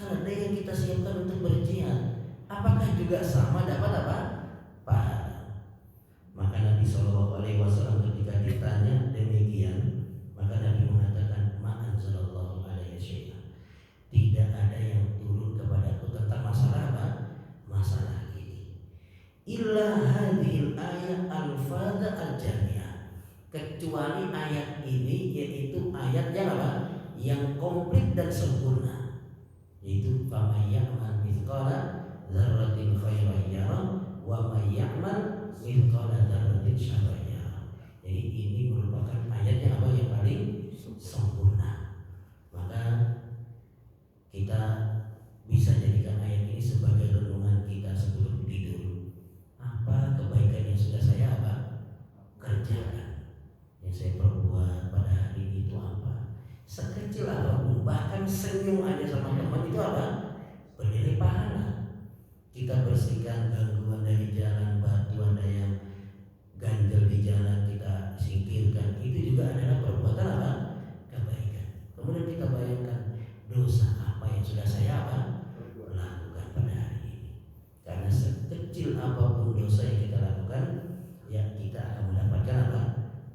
Karena yang kita siapkan untuk berjihad, apakah juga sama dapat apa? Pahala. Maka Nabi SAW ketika ditanya demikian, maka Nabi mengatakan, "Ma anzalallahu alaihi syai'an." Tidak ada yang turun kepadaku tentang masalah apa? Masalah ini. Illa hadhil ayat al-fadha al-jami'ah. Kecuali ayat ini, yaitu ayat yang apa? Yang komplit dan sempurna. Yaitu faman ya'mal mithqala dzarratin khairan yarah wa may ya'mal mithqala dzarratin syarran yarah. Jadi ini merupakan ayat yang apa? Yang paling sempurna. Maka kita bisa jadikan ayat ini sebagai renungan kita sebelum tidur. Apa kebaikan yang sudah saya apa? Kerjakan, yang saya perbuat pada hari ini itu apa? Sekecil apapun, bahkan senyum aja sama teman itu apa? Bernilai pahala. Kita bersihkan gangguan dari jalan, batu ada yang ganjel di jalan kita singkirkan, itu juga adalah perbuatan apa? Kebaikan. Kemudian kita bayangkan dosa apa yang sudah saya apa? Lakukan pada hari ini. Karena sekecil apapun dosa yang kita lakukan, ya kita akan mendapatkan apa?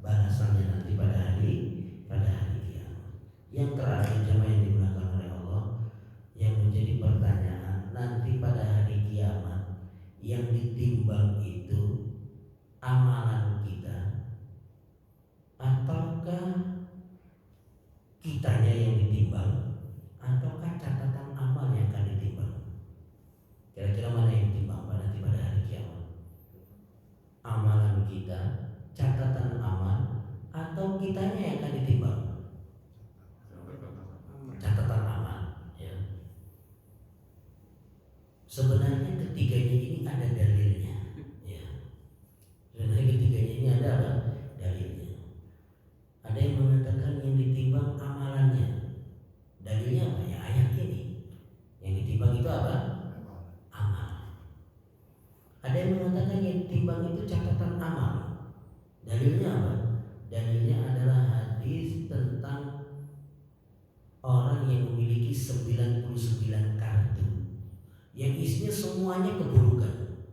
Balasannya nanti pada hari kiamat. Yang terakhir jemaah yang dimuliakan oleh Allah, yang menjadi pertanyaan nanti pada hari kiamat, yang ditimbang itu amalan kita ataukah kitanya yang ditimbang, ataukah catatan amal yang akan ditimbang? Kira-kira mana yang ditimbang nanti pada hari kiamat? Amalan kita, catatan amal, atau kitanya yang akan ditimbang? Catatan amal, ya. Sebenarnya ketiganya ini ada dalilnya, ya. Sebenarnya ketiganya ini ada apa? Dalilnya. Ada yang mengatakan yang ditimbang amalannya. Dalilnya apa? Ya ayat ini. Yang ditimbang itu apa? Amal. Ada yang mengatakan yang ditimbang itu catatan amal. Dalilnya apa? Dalilnya adalah hadis tentang orang yang memiliki 99 kartu yang isinya semuanya keburukan,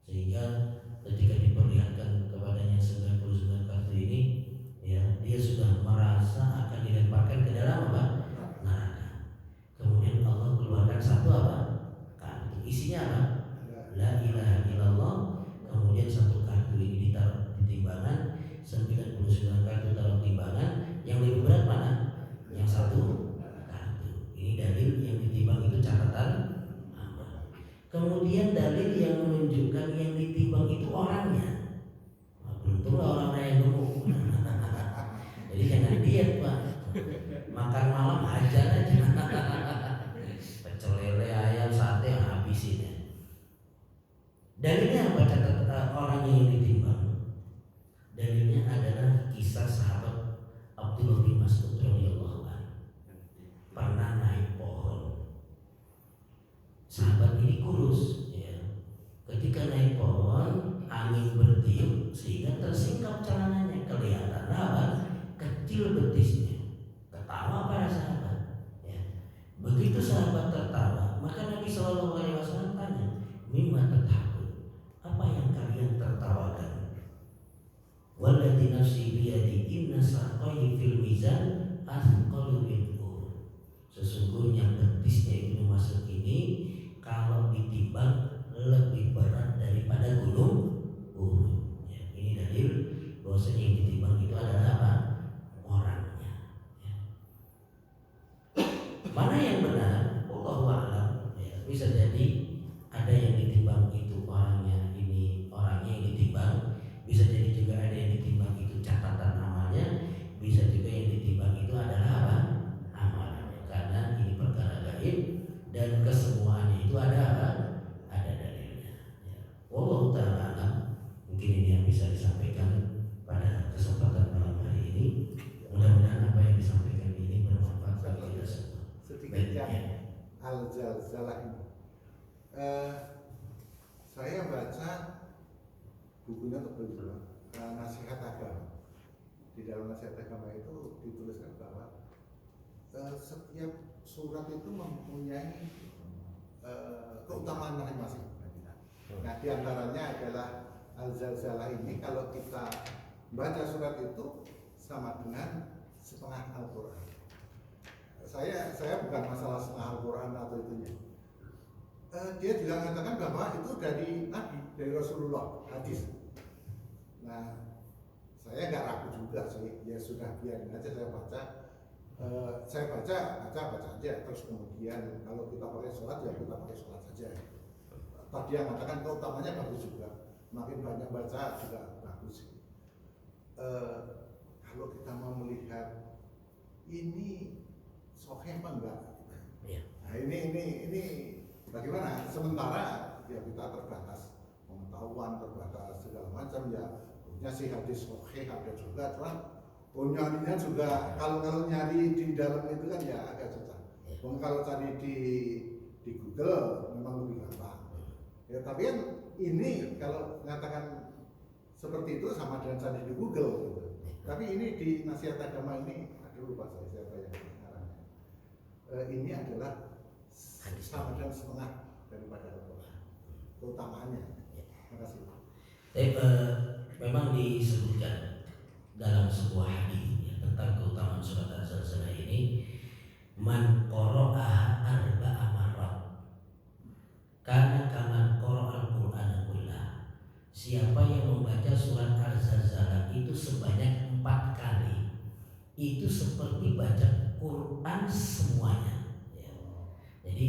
sehingga ketika diperlihatkan kepadanya 99 kartu ini, ya, dia sudah merasa akan dilemparkan ke dalam apa? Neraka. Kemudian Allah keluarkan satu apa? Kartu. Isinya apa? La ilaha illallah. Kemudian satu kartu ini ditaruh di timbangan, 99 kartu taruh timbangan. Yang lebih berat mana? Yang satu kartu. Ini dalil yang ditimbang itu catatan amal. Kemudian dalil yang menunjukkan yang ditimbang itu orangnya. Beruntunglah orang-orang yang gemuk. Jadi jangan diet Pak, makan malam hajar aja. Pecel lele, ayam, sate habisin ya. Dalilnya apa orang yang ditimbang? Dalilnya adalah kisah sahabat Abdullah bin Mas'ud radhiyallahu anhu. Pernah naik pohon. Sahabat ini kurus, ya. Ketika naik pohon, angin bertiup sehingga tersingkap celananya, kelihatan apa? Kecil betisnya. Ketawa para sahabat, ya. Begitu sahabat tertawa, maka Nabi SAW tanya, "Mimma tathakun?" Apa yang kalian tertawakan? Walladzi nafsi biyadi inna saqai fil mizan athqalu min uhud. Sesungguhnya betisnya Ibnu Mas'ud ini kalau ditimbang lebih berat daripada gunung Uhud. Ya, ini dalil bahwasanya yang ditimbang itu adalah apa? Orangnya. Ya. Mana yang benar? Wallahu a'lam. Ya, bisa jadi ada yang ditimbang itu orangnya, ini orangnya yang ditimbang. Bisa jadi juga ada yang ditimbang itu catatan amalnya. Bisa juga yang ditimbang itu adalah apa? Amalannya. Karena ini perkara gaib dan kesemuanya itu ada apa? Ada dalilnya. Ya. Wallahu ta'ala alam. Mungkin ini yang bisa disampaikan pada kesempatan malam hari ini. Mudah-mudahan apa yang disampaikan ini bermanfaat bagi kita semua. Sedikit yang al-zalzalah ini. Saya baca bukunya tebal, nasihat agama. Di dalam nasihat agama itu dituliskan bahwa setiap surat itu mempunyai keutamaan masing-masing. Nah, diantaranya adalah Al-Zalzalah ini kalau kita baca surat itu sama dengan setengah Al-Quran. Saya bukan masalah setengah Al-Quran atau itunya. Dia juga mengatakan bahwa itu dari Nabi, dari Rasulullah, hadis. Nah, saya nggak ragu juga sih, ya sudah biarin aja saya baca. Saya baca aja. Terus kemudian kalau kita pakai sholat ya kita pakai sholat saja. Tadi yang mengatakan keutamanya bagus juga, makin banyak baca juga bagus. Kalau kita mau melihat ini sahih apa enggak? Nah ini bagaimana? Sementara ya kita terbatas pengetahuan, terbatas segala macam ya. Punya sih hadis sahih ada juga, cuman nyarinya juga kalau nyari di dalam itu kan ya agak susah. Kalau cari di Google memang lebih gampang. Ya tapi kan ini kalau mengatakan seperti itu sama dengan cari di Google gitu. Tapi ini di nasihat agama ini, aduh lupa saya siapa yang mengarangnya. Ini adalah sama dengan setengah daripada Al-Quran. Keutamaannya. Terima kasih. Memang disebutkan dalam sebuah hadis ya, tentang keutamaan surat Az-Zalzalah ini, man qara'aha arba'a marrat kana kaman qara'al Qur'ana kullah. Siapa yang membaca surat Az-Zalzalah itu sebanyak 4 kali, itu seperti baca Quran semuanya ya. Jadi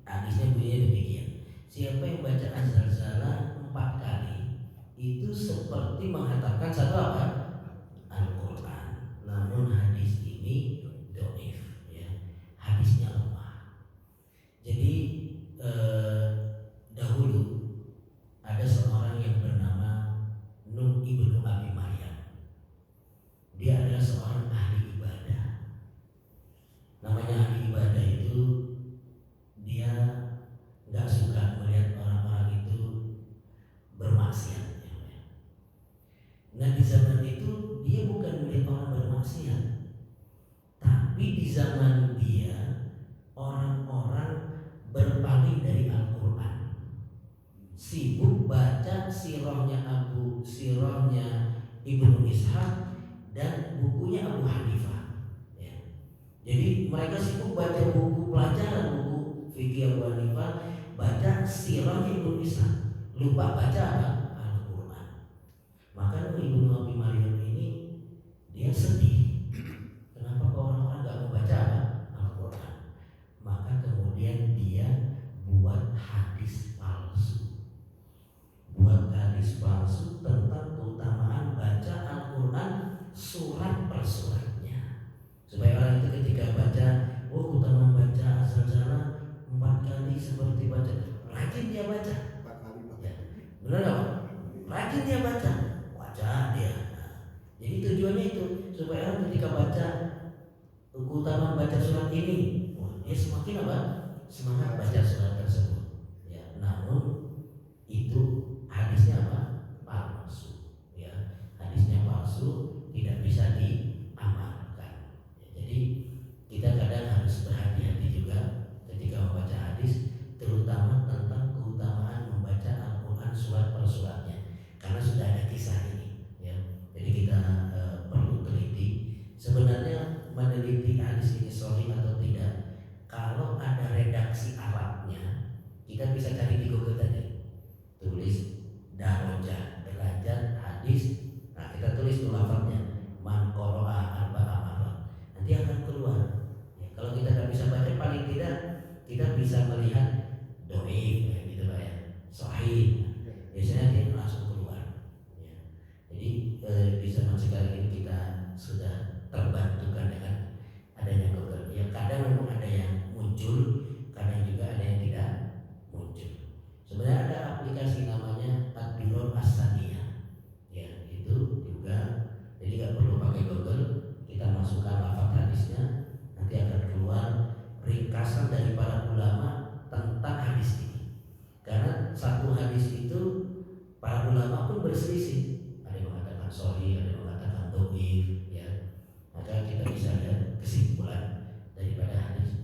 hadisnya bunyinya demikian. Siapa yang baca Az-Zalzalah 4 kali itu seperti mengatakan satu apa? Al-Quran. Namun hadis ini dhaif ya. Hadisnya lemah. Jadi dahulu ada seorang yang bernama Nuh ibnu Abi Maryam. Dia adalah seorang ahli ibadah. Namanya ahli ibadah itu dia nggak suka melihat orang-orang itu bermaksiat. Nah di zaman itu dia bukan melihat orang bermaksiat, tapi di zaman dia orang-orang berpaling dari Al-Quran, sibuk baca sirahnya Ibnu Ishaq dan bukunya Abu Hanifah ya. Jadi mereka sibuk baca buku pelajaran, buku fikih Abu Hanifah, baca sirahnya Ibnu Ishaq, lupa baca apa? Maka Ibnu Abi Maryam ini dia sedih. Kenapa kok orang-orang gak membaca Al-Quran? Maka kemudian dia buat hadis palsu. Tentang keutamaan baca Al-Quran surat per suratnya. Supaya orang itu ketika baca, oh keutamaan baca Az-Zalzalah 4 kali seperti baca. Rajin dia baca. 4 kali ya. Benar gak? Rajin dia baca. Dia. Jadi tujuannya itu supaya orang ketika baca keutamaan baca surat ini, dia semakin apa? Semangat baca surat tersebut. Ya, namun itu hadisnya apa? Palsu. Ya, hadisnya palsu, tidak bisa diamalkan. Ya, jadi kita kadang harus berhati-hati juga ketika membaca hadis, terutama tentang keutamaan membaca Al-Quran surat per suratnya, karena sudah ada kisah ini. Jadi kita perlu teliti sebenarnya meneliti hadis ini sahih atau tidak. Kalau ada redaksi Arabnya, kita bisa cari di Google tadi, tulis darajat derajat hadis. Nah kita tulis tuh lafadznya man qara'a arba'a marrat, nanti akan keluar ya. Kalau kita nggak bisa baca, paling tidak kita bisa melihat dhaif ya, gitu Pak ya, sahih. Biasanya dia langsung keluar ya. Jadi di zaman sekarang ini kita sudah terbantukan dengan adanya Google. Ya kadang memang ada yang muncul, kadang juga ada yang tidak muncul. Sebenarnya ada aplikasi namanya Ad-Duror As-Saniyah. Ya itu juga, jadi nggak perlu pakai Google, kita masukkan lafaz hadisnya, nanti akan keluar ringkasan dari para ulama tentang hadis ini. Karena satu hadis itu para ulama pun berselisih. Sahih, ada yang mengatakan dhaif ya. Maka kita bisa lihat kesimpulan daripada hadis